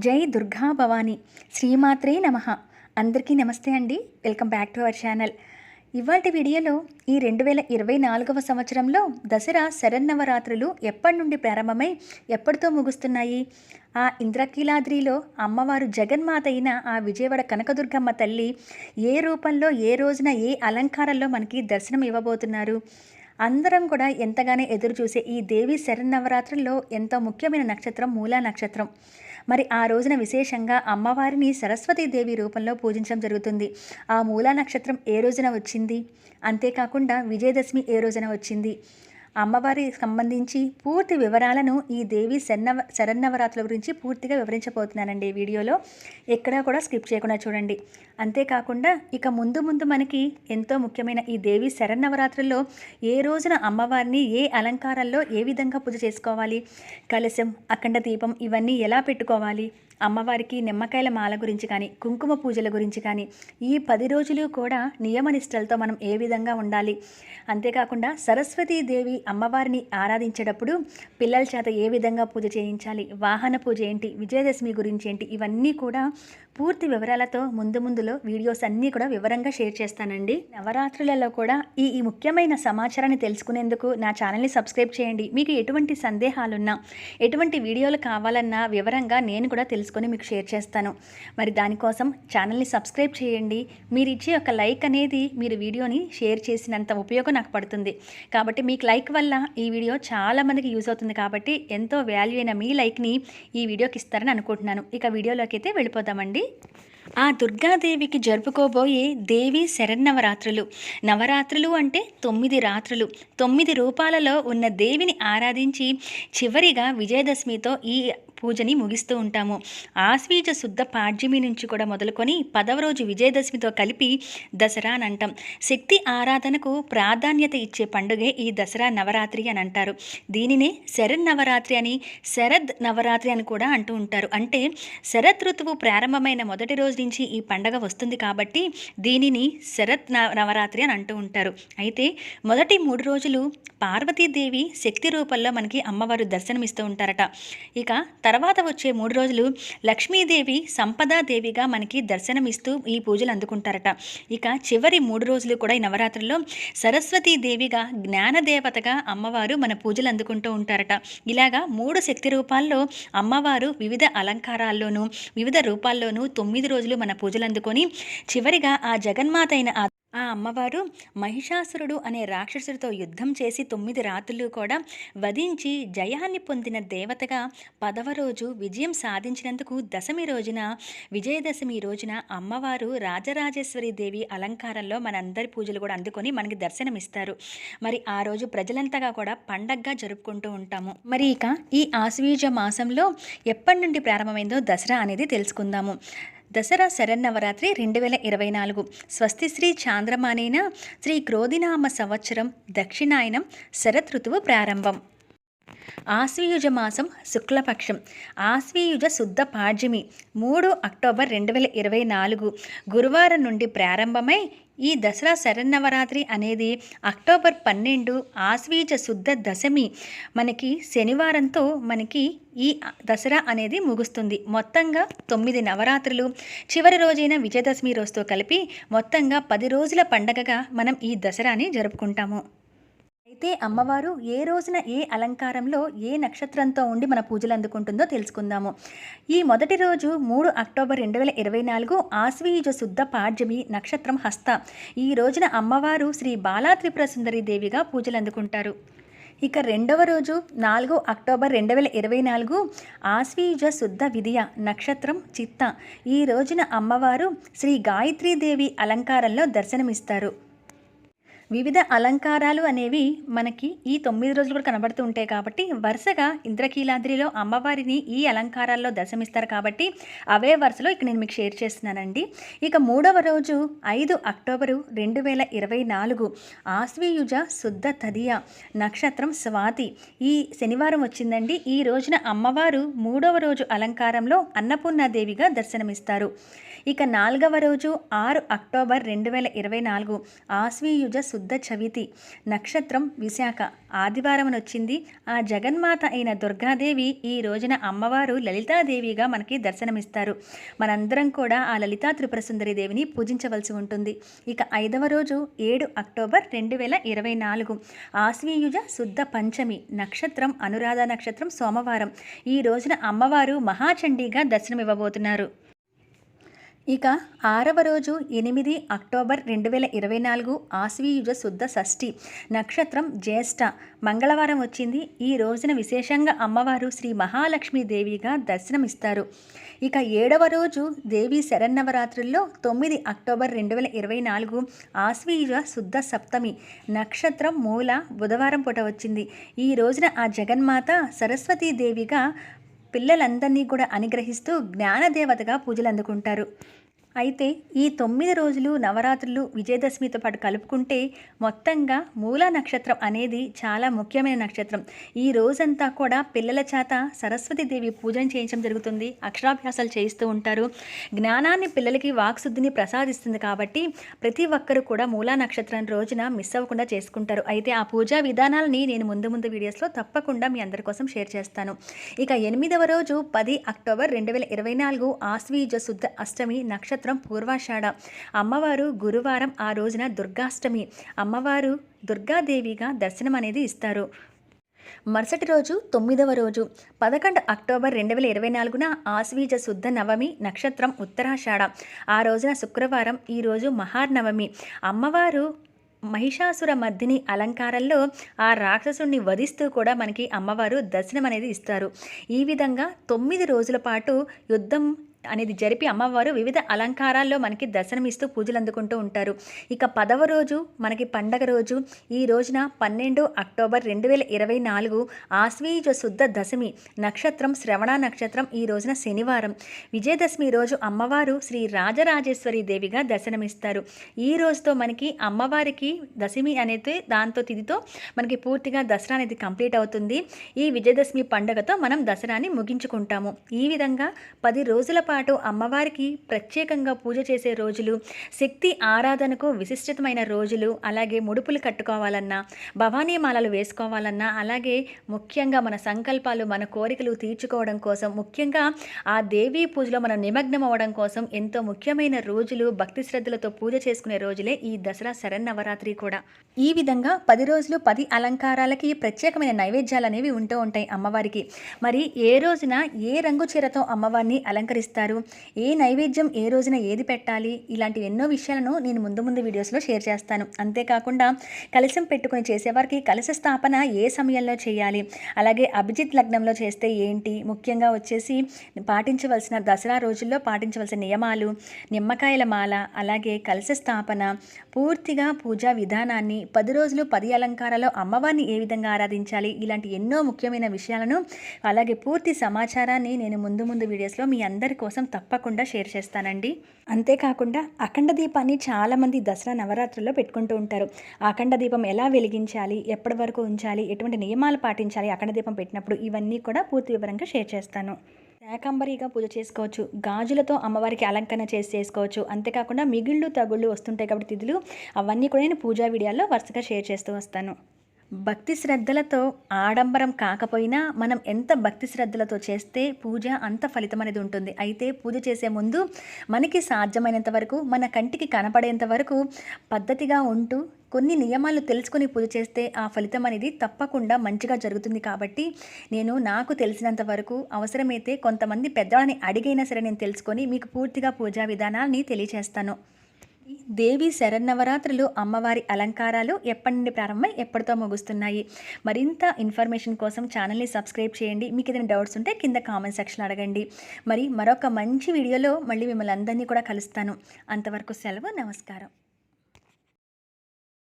జై దుర్గా భవాని శ్రీమాత్రే నమః. అందరికీ నమస్తే అండి. Welcome back to our channel. ఇవాటి వీడియోలో ఈ 2024వ సంవత్సరంలో దసరా శరన్నవరాత్రులు ఎప్పటి నుండి ప్రారంభమై ఎప్పటితో ముగుస్తున్నాయి, ఆ ఇంద్రకీలాద్రిలో అమ్మవారు జగన్మాత అయిన ఆ విజయవాడ కనకదుర్గమ్మ తల్లి ఏ రూపంలో ఏ రోజున ఏ అలంకారంలో మనకి దర్శనం ఇవ్వబోతున్నారు, అందరం కూడా ఎంతగానో ఎదురు చూసే ఈ దేవి శరన్నవరాత్రుల్లో ఎంతో ముఖ్యమైన నక్షత్రం మూలా నక్షత్రం. మరి ఆ రోజున విశేషంగా అమ్మవారిని సరస్వతీదేవి రూపంలో పూజించడం జరుగుతుంది. ఆ మూలా నక్షత్రం ఏ రోజున వచ్చింది, అంతేకాకుండా విజయదశమి ఏ రోజున వచ్చింది, అమ్మవారికి సంబంధించి పూర్తి వివరాలను ఈ దేవి శరన్నవరాత్రుల గురించి పూర్తిగా వివరించబోతున్నానండి. ఈ వీడియోలో ఎక్కడా కూడా స్కిప్ చేయకుండా చూడండి. అంతేకాకుండా ఇక ముందు ముందు మనకి ఎంతో ముఖ్యమైన ఈ దేవి శరన్నవరాత్రుల్లో ఏ రోజున అమ్మవారిని ఏ అలంకారాల్లో ఏ విధంగా పూజ చేసుకోవాలి, కలశం, అఖండ దీపం ఇవన్నీ ఎలా పెట్టుకోవాలి, అమ్మవారికి నిమ్మకాయల మాల గురించి కానీ కుంకుమ పూజల గురించి కానీ ఈ 10 రోజులు కూడా నియమనిష్టలతో మనం ఏ విధంగా ఉండాలి, అంతేకాకుండా సరస్వతీదేవి అమ్మవారిని ఆరాధించేటప్పుడు పిల్లల చేత ఏ విధంగా పూజ చేయించాలి, వాహన పూజ ఏంటి, విజయదశమి గురించి ఏంటి, ఇవన్నీ కూడా పూర్తి వివరాలతో ముందులో వీడియోస్ అన్నీ కూడా వివరంగా షేర్ చేస్తానండి. నవరాత్రులలో కూడా ఈ ముఖ్యమైన సమాచారాన్ని తెలుసుకునేందుకు నా ఛానల్ని సబ్స్క్రైబ్ చేయండి. మీకు ఎటువంటి సందేహాలున్నా ఎటువంటి వీడియోలు కావాలన్నా వివరంగా నేను కూడా తెలుసుకొని మీకు షేర్ చేస్తాను. మరి దానికోసం ఛానల్ని సబ్స్క్రైబ్ చేయండి. మీరు ఇచ్చే ఒక లైక్ అనేది మీరు వీడియోని షేర్ చేసినంత ఉపయోగం నాకు పడుతుంది. కాబట్టి మీకు లైక్ వల్ల ఈ వీడియో చాలామందికి యూజ్ అవుతుంది. కాబట్టి ఎంతో వాల్యూ అయిన మీ లైక్ని ఈ వీడియోకి ఇస్తారని అనుకుంటున్నాను. ఇక వీడియోలోకి అయితే వెళ్ళిపోదామండి. ఆ దుర్గాదేవికి జరుపుకోబోయే దేవి శరన్నవరాత్రులు. నవరాత్రులు అంటే 9 రాత్రులు, 9 రూపాలలో ఉన్న దేవిని ఆరాధించి చివరిగా విజయదశమితో ఈ పూజని ముగిస్తూ ఉంటాము. ఆశ్వీజ శుద్ధ పాడ్యమి నుంచి కూడా మొదలుకొని 10వ రోజు విజయదశమితో కలిపి దసరా అని అంటాం. శక్తి ఆరాధనకు ప్రాధాన్యత ఇచ్చే పండుగే ఈ దసరా నవరాత్రి అని అంటారు. దీనినే శరన్నవరాత్రి అని, శరద్ నవరాత్రి అని కూడా అంటూ ఉంటారు. అంటే శరత్ ఋతువు ప్రారంభమైన మొదటి రోజు నుంచి ఈ పండగ వస్తుంది కాబట్టి దీనిని శరత్ నవరాత్రి అని అంటూ ఉంటారు. అయితే మొదటి 3 రోజులు పార్వతీదేవి శక్తి రూపంలో మనకి అమ్మవారు దర్శనమిస్తూ ఉంటారట. ఇక తర్వాత వచ్చే 3 రోజులు లక్ష్మీదేవి సంపదాదేవిగా మనకి దర్శనమిస్తూ ఈ పూజలు అందుకుంటారట. ఇక చివరి 3 రోజులు కూడా ఈ నవరాత్రుల్లో సరస్వతీదేవిగా జ్ఞానదేవతగా అమ్మవారు మన పూజలు అందుకుంటూ ఉంటారట. ఇలాగా 3 శక్తి రూపాల్లో అమ్మవారు వివిధ అలంకారాల్లోనూ వివిధ రూపాల్లోనూ 9 రోజులు మన పూజలు అందుకొని చివరిగా ఆ జగన్మాత అయిన ఆ అమ్మవారు మహిషాసురుడు అనే రాక్షసుడితో యుద్ధం చేసి 9 రాత్రులు కూడా వధించి జయాన్ని పొందిన దేవతగా 10వ రోజు విజయం సాధించినందుకు దశమి రోజున విజయదశమి రోజున అమ్మవారు రాజరాజేశ్వరి దేవి అలంకారంలో మనందరి పూజలు కూడా అందుకొని మనకి దర్శనమిస్తారు. మరి ఆ రోజు ప్రజలంతగా కూడా పండగగా జరుపుకుంటూ ఉంటాము. మరి ఇక ఈ ఆశ్వీజ మాసంలో ఎప్పటి నుండి ప్రారంభమైందో దసరా అనేది తెలుసుకుందాము. దసరా శరన్నవరాత్రి 2024 స్వస్తి శ్రీ చాంద్రమానేన శ్రీ క్రోధినామ సంవత్సరం దక్షిణాయనం శరత్ ఋతువు ప్రారంభం. ఆశ్వీయుజ మాసం శుక్లపక్షం ఆశ్వీయుజ శుద్ధ పాడ్యమి 3 అక్టోబర్ 2024 గురువారం నుండి ప్రారంభమై ఈ దసరా శరన్నవరాత్రి అనేది అక్టోబర్ 12 ఆశ్వీజ శుద్ధ దశమి మనకి శనివారంతో మనకి ఈ దసరా అనేది ముగుస్తుంది. మొత్తంగా 9 నవరాత్రులు చివరి రోజైన విజయదశమి రోజుతో కలిపి మొత్తంగా 10 రోజుల పండగగా మనం ఈ దసరాని జరుపుకుంటాము. అయితే అమ్మవారు ఏ రోజున ఏ అలంకారంలో ఏ నక్షత్రంతో ఉండి మన పూజలు అందుకుంటుందో తెలుసుకుందాము. ఈ మొదటి రోజు 3 అక్టోబర్ 2024 ఆశ్వీజ శుద్ధ పాడ్యమి నక్షత్రం హస్త. ఈ రోజున అమ్మవారు శ్రీ బాలా త్రిపుర సుందరి దేవిగా పూజలు అందుకుంటారు. ఇక రెండవ రోజు 4 అక్టోబర్ 2024 ఆశ్వీజ శుద్ధ విదియ నక్షత్రం చిత్త. ఈ రోజున అమ్మవారు శ్రీ గాయత్రీదేవి అలంకారంలో దర్శనమిస్తారు. వివిధ అలంకారాలు అనేవి మనకి ఈ 9 రోజులు కూడా కనబడుతూ ఉంటాయి కాబట్టి వరుసగా ఇంద్రకీలాద్రిలో అమ్మవారిని ఈ అలంకారాల్లో దర్శనమిస్తారు కాబట్టి అవే వరుసలో ఇక్కడ నేను మీకు షేర్ చేస్తున్నానండి. ఇక 3వ రోజు 5 అక్టోబరు 2024 ఆశ్వీయుజ శుద్ధ తదియ నక్షత్రం స్వాతి. ఈ శనివారం వచ్చిందండి. ఈ రోజున అమ్మవారు 3వ రోజు అలంకారంలో అన్నపూర్ణాదేవిగా దర్శనమిస్తారు. ఇక 4వ రోజు 6 అక్టోబర్ 2024 ఆశ్వీయుజ శుద్ధ చవితి, నక్షత్రం విశాఖ, ఆదివారం వచ్చింది. ఆ జగన్మాత అయిన దుర్గాదేవి ఈ రోజున అమ్మవారు లలితాదేవిగా మనకి దర్శనమిస్తారు. మనందరం కూడా ఆ లలితా త్రిపుర సుందరి దేవిని పూజించవలసి ఉంటుంది. ఇక 5వ రోజు 7 అక్టోబర్ 2024, ఆశ్వీయుజ శుద్ధ పంచమి, నక్షత్రం అనురాధ నక్షత్రం, సోమవారం. ఈ రోజున అమ్మవారు మహాచండీగా దర్శనమివ్వబోతున్నారు. ఇక 6వ రోజు 8 అక్టోబర్ 2024, ఆశ్వీయుజ శుద్ధ షష్ఠి, నక్షత్రం జ్యేష్ఠ, మంగళవారం వచ్చింది. ఈ రోజున విశేషంగా అమ్మవారు శ్రీ మహాలక్ష్మీదేవిగా దర్శనమిస్తారు. ఇక 7వ రోజు దేవి శరన్నవరాత్రుల్లో 9 అక్టోబర్ 2024, ఆశ్వీయుజ శుద్ధ సప్తమి, నక్షత్రం మూల, బుధవారం పూట వచ్చింది. ఈ రోజున ఆ జగన్మాత సరస్వతీదేవిగా పిల్లలందరినీ కూడా అనుగ్రహిస్తూ జ్ఞానదేవతగా పూజలు అందుకుంటారు. అయితే ఈ 9 రోజులు నవరాత్రులు విజయదశమితో పాటు కలుపుకుంటే మొత్తంగా మూలా నక్షత్రం అనేది చాలా ముఖ్యమైన నక్షత్రం. ఈ రోజంతా కూడా పిల్లల చేత సరస్వతీదేవి పూజను చేయించడం జరుగుతుంది. అక్షరాభ్యాసాలు చేయిస్తూ ఉంటారు. జ్ఞానాన్ని, పిల్లలకి వాక్శుద్ధిని ప్రసాదిస్తుంది. కాబట్టి ప్రతి ఒక్కరూ కూడా మూలా నక్షత్రం రోజున మిస్ అవ్వకుండా చేసుకుంటారు. అయితే ఆ పూజా విధానాలని నేను ముందు వీడియోస్లో తప్పకుండా మీ అందరి కోసం షేర్ చేస్తాను. ఇక 8వ రోజు 10 అక్టోబర్ 2024, ఆశ్వీజ శుద్ధ అష్టమి, నక్షత్రం పూర్వాషాఢ, అమ్మవారు గురువారం. ఆ రోజున దుర్గాష్టమి, అమ్మవారు దుర్గాదేవిగా దర్శనం అనేది ఇస్తారు. మరుసటి రోజు 9వ రోజు 11 అక్టోబర్ 2024, ఆశ్వీజ శుద్ధ నవమి, నక్షత్రం ఉత్తరాషాఢ, ఆ రోజున శుక్రవారం. ఈ రోజు మహానవమి, అమ్మవారు మహిషాసుర మర్దిని అలంకారంలో ఆ రాక్షసుని వధిస్తూ కూడా మనకి అమ్మవారు దర్శనం అనేది ఇస్తారు. ఈ విధంగా 9 రోజుల పాటు యుద్ధం అనేది జరిపి అమ్మవారు వివిధ అలంకారాల్లో మనకి దర్శనమిస్తూ పూజలు అందుకుంటూ ఉంటారు. ఇక 10వ రోజు మనకి పండగ రోజు. ఈ రోజున 12 అక్టోబర్ 2024, ఆశ్వీజ శుద్ధ దశమి, నక్షత్రం శ్రవణ నక్షత్రం, ఈ రోజున శనివారం. విజయదశమి రోజు అమ్మవారు శ్రీ రాజరాజేశ్వరి దేవిగా దర్శనమిస్తారు. ఈ రోజుతో మనకి అమ్మవారికి దశమి అనేది దాంతో తిథితో మనకి పూర్తిగా దసరా అనేది కంప్లీట్ అవుతుంది. ఈ విజయదశమి పండుగతో మనం దసరాని ముగించుకుంటాము. ఈ విధంగా 10 రోజుల పాటు అమ్మవారికి ప్రత్యేకంగా పూజ చేసే రోజులు, శక్తి ఆరాధనకు విశిష్టమైన రోజులు, అలాగే ముడుపులు కట్టుకోవాలన్నా, భవానీ మాలలు వేసుకోవాలన్నా, అలాగే ముఖ్యంగా మన సంకల్పాలు, మన కోరికలు తీర్చుకోవడం కోసం, ముఖ్యంగా ఆ దేవీ పూజలో మనం నిమగ్నం అవ్వడం కోసం ఎంతో ముఖ్యమైన రోజులు, భక్తి శ్రద్ధలతో పూజ చేసుకునే రోజులే ఈ దసరా శరన్నవరాత్రి కూడా. ఈ విధంగా 10 రోజులు 10 అలంకారాలకి ప్రత్యేకమైన నైవేద్యాలు అనేవి ఉంటూ ఉంటాయి అమ్మవారికి. మరి ఏ రోజున ఏ రంగు చీరతో అమ్మవారిని అలంకరిస్తారు, ఏ నైవేద్యం ఏ రోజున ఏది పెట్టాలి, ఇలాంటి ఎన్నో విషయాలను నేను ముందు వీడియోస్లో షేర్ చేస్తాను. అంతేకాకుండా కలశం పెట్టుకుని చేసేవారికి కలశ స్థాపన ఏ సమయంలో చేయాలి, అలాగే అభిజిత్ లగ్నంలో చేస్తే ఏంటి, ముఖ్యంగా వచ్చేసి పాటించవలసిన దసరా రోజుల్లో పాటించవలసిన నియమాలు, నిమ్మకాయల మాల, అలాగే కలశ స్థాపన, పూర్తిగా పూజా విధానాన్ని, 10 రోజులు 10 అలంకారాల్లో అమ్మవారిని ఏ విధంగా ఆరాధించాలి, ఇలాంటి ఎన్నో ముఖ్యమైన విషయాలను, అలాగే పూర్తి సమాచారాన్ని నేను ముందు వీడియోస్లో మీ అందరి కోసం తప్పకుండా షేర్ చేస్తానండి. అంతేకాకుండా అఖండ దీపాన్ని చాలామంది దసరా నవరాత్రుల్లో పెట్టుకుంటూ ఉంటారు. అఖండ దీపం ఎలా వెలిగించాలి, ఎప్పటి వరకు ఉంచాలి, ఎటువంటి నియమాలు పాటించాలి అఖండ దీపం పెట్టినప్పుడు, ఇవన్నీ కూడా పూర్తి వివరంగా షేర్ చేస్తాను. శాకంబరిగా పూజ చేసుకోవచ్చు, గాజులతో అమ్మవారికి అలంకరణ చేసుకోవచ్చు. అంతేకాకుండా మిగిళ్ళు తగుళ్ళు వస్తుంటాయి కాబట్టి తిథులు, అవన్నీ కూడా నేను పూజా వీడియోల్లో వరుసగా షేర్ చేస్తూ వస్తాను. భక్తి శ్రద్ధలతో, ఆడంబరం కాకపోయినా మనం ఎంత భక్తి శ్రద్ధలతో చేస్తే పూజ అంత ఫలితం అనేది ఉంటుంది. అయితే పూజ చేసే ముందు మనకి సాధ్యమైనంత వరకు, మన కంటికి కనపడేంత వరకు పద్ధతిగా ఉంటూ కొన్ని నియమాలు తెలుసుకొని పూజ చేస్తే ఆ ఫలితం అనేది తప్పకుండా మంచిగా జరుగుతుంది. కాబట్టి నేను నాకు తెలిసినంత వరకు, అవసరమైతే కొంతమంది పెద్దవాళ్ళని అడిగైనా సరే నేను తెలుసుకొని మీకు పూర్తిగా పూజా విధానాన్ని తెలియచేస్తాను. దేవి శరన్నవరాత్రులు అమ్మవారి అలంకారాలు ఎప్పటి నుండి ప్రారంభమై ఎప్పటితో ముగుస్తున్నాయి. మరింత ఇన్ఫర్మేషన్ కోసం ఛానల్ని సబ్స్క్రైబ్ చేయండి. మీకు ఏదైనా డౌట్స్ ఉంటే కింద కామెంట్ సెక్షన్లో అడగండి. మరి మరొక మంచి వీడియోలో మళ్ళీ మిమ్మల్ని అందరినీ కూడా కలుస్తాను. అంతవరకు సెలవు, నమస్కారం.